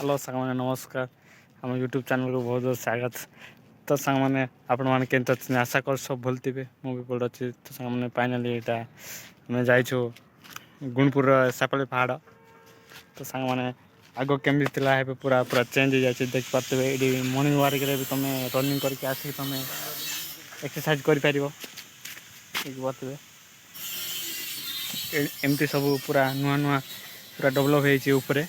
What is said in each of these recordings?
Hello सांग मैंने नमस्कार आम यूट्यूब चैनल को बहुत बहुत स्वागत। तो सांग मैंने आपण मैंने केमती आशा कर सब भूल थे मुझे भूल अच्छी। तो सांग मैंने फाइनाली यहाँ आम जाइछु गुणपुर सेफाली पहाड़। तो सांग मैंने आग केमी थी पूरा पूरा चेंज हो जाए देख पारे ये मॉर्निंग वार्क भी तुम रनिंग करके आसिक तुम एक्सरसाइज कर पारे एमती सब पूरा नुआ नुआ पूरा डेभलप होपरे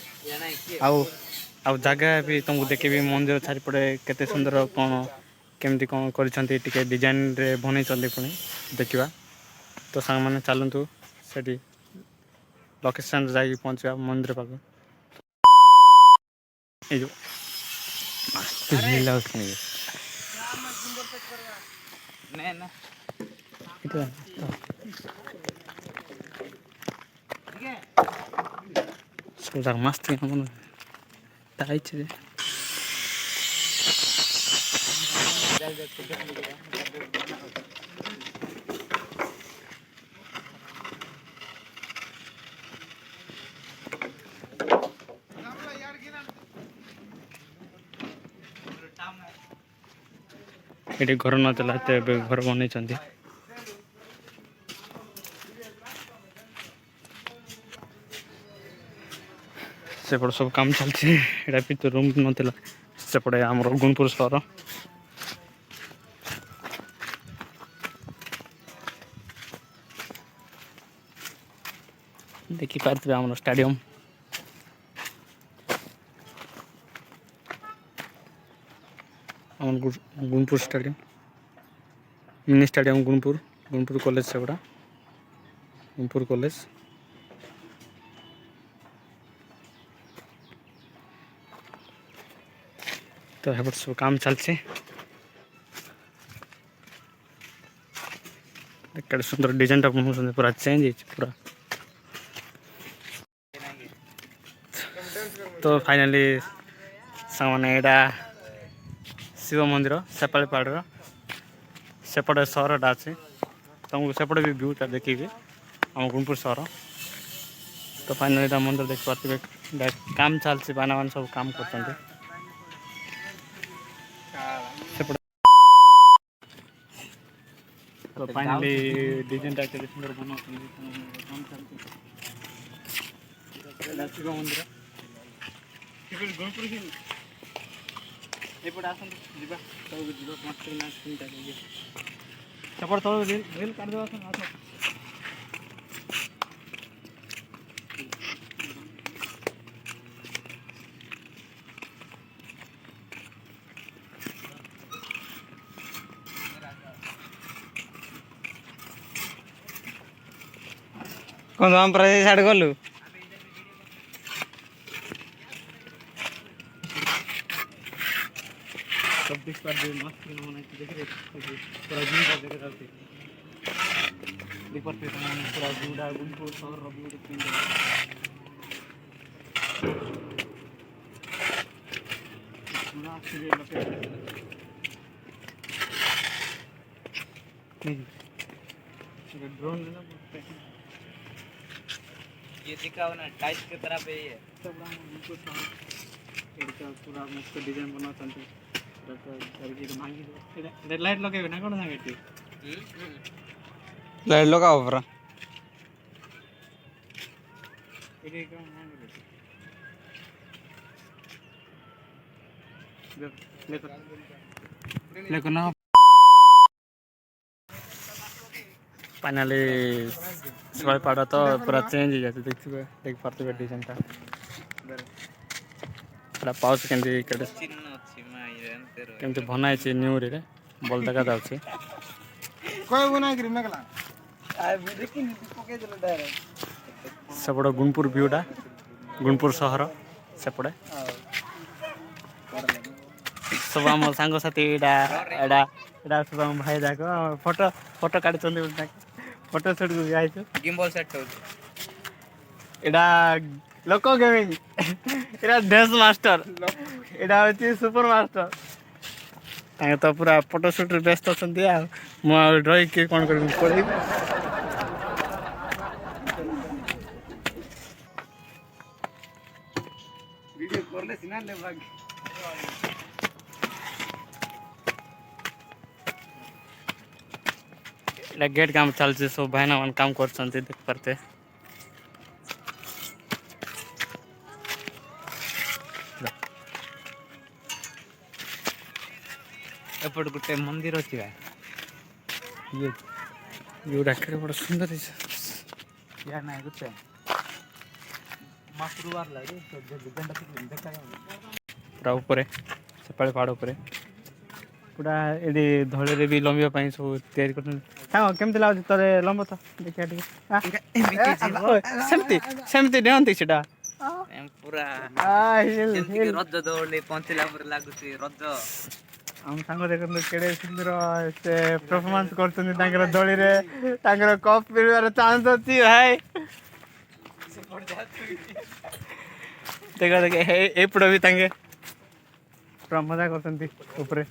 आउ जगह भी तुमको देखेबी मंदिर चारिपटे केते सुंदर कौन केमती कौन कर डिजाइन रे बन पुणी देखा। तो सांग मैंने चलतु से लोकेशन जा पहुँचा मंदिर पाक मस्त ये घर नाला घर बन सेपट सब काम चलती यहाँ भी तो रूम नाला सेपटे आमर गुणपुर सहर देखी पारे आम stadium Gunpur stadium mini stadium Gunpur Gunpur college से गुड़ा गुणपुर कॉलेज। तो यहाँ सब काम चलती सुंदर डिजाइन टा बनाऊँ पूरा चेंज पूरा। तो फाइनाली सामने यहाँ शिव मंदिर सेफाली पहाड़ सेपटे सहरटा अच्छे तुमको सेपटे भी व्यूटा देखिए आम गुणपुर सहर। तो फाइनाली यहाँ मंदिर देख पारे काम चलती बाना मान सब काम कर। तो फाइनाली डिजाइन टा सुंदर बना शिव मंदिर गुणपुर एपटे आसतु जा सेपट तक रेल काटदे आस कौन हम साइड गलु सब देख पारे मस्त देख रहे पूरा जूटा देख पारे पूरा जूटा गुणपुर सहर ड्रोन ये दिखाओ ना टाइट की तरह पे ये पूरा मस्त डिजाइन बनाता रेड लाइट लगे ना कौन सांगे लाइट लगाओ पूरा लेको ना फाइनाली सेफाली पहाड़ तो पूरा चेंज हो जाती देख पारे डिजाइन टा पूरा पाउच केमती बनाई न्यू रे भल देखा जाऊँगी सेपटे गुणपुर व्यूटा गुणपुर सहर सेपटे सब आम सांग साथी सब आम भाई जाक फोटो फोटो काढ़ फोटो शूट को जाए गिम्बल सेट यहाँ लोक गेमिंग यहाँ डेंस मास्टर यहाँ हूँ सुपर मास्टर तो पूरा फोटो शूट व्यस्त अच्छा मुझे रही किए कौन कर पढ़े वीडियो गेट काम चलছে सब भाईना मान काम करछन्ते देख पारते एपट गुटे मंदिर अछि ये योडा केडे बड़ सुंदर है या ना गुटे मासरुवार लागे तो गंडा देखा पूरा ऊपर सेपाळे पहाड़ ऊपर पूरा एडी धळे रे भी लंबिया ପାଇଁ ସବୁ ତିଆରି କରୁଛନ୍ତି ହଁ କେମିତି ଲାଗୁଛି ତୋରେ ଲମ୍ବ ତ ଦେଖିଆ ଟିକେ ସେମିତି ସେମିତି ନିଅନ୍ତି ସେଟା ପୁରା ରଜ ଦୋଳି ପହଞ୍ଚିଲା ପରେ ଲାଗୁଛି ରଜ ଆମ ସାଙ୍ଗ ଦେଖନ୍ତୁ କେଡ଼େ ସୁନ୍ଦର ସେ ପରଫର୍ମାନ୍ସ କରୁଛନ୍ତି ତାଙ୍କର ଦୋଳିରେ ତାଙ୍କର କପ୍ ପିଇବାର ଚାନ୍ସ ଅଛି ଭାଇ ଦେଖ ଦେଖ ଏପଟ ବି ତାଙ୍କେ ପୁରା ମଜା କରୁଛନ୍ତି ଉପରେ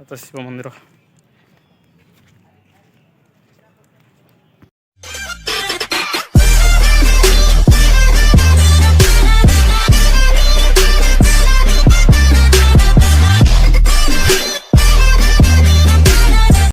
ତ ଶିବ ମନ୍ଦିର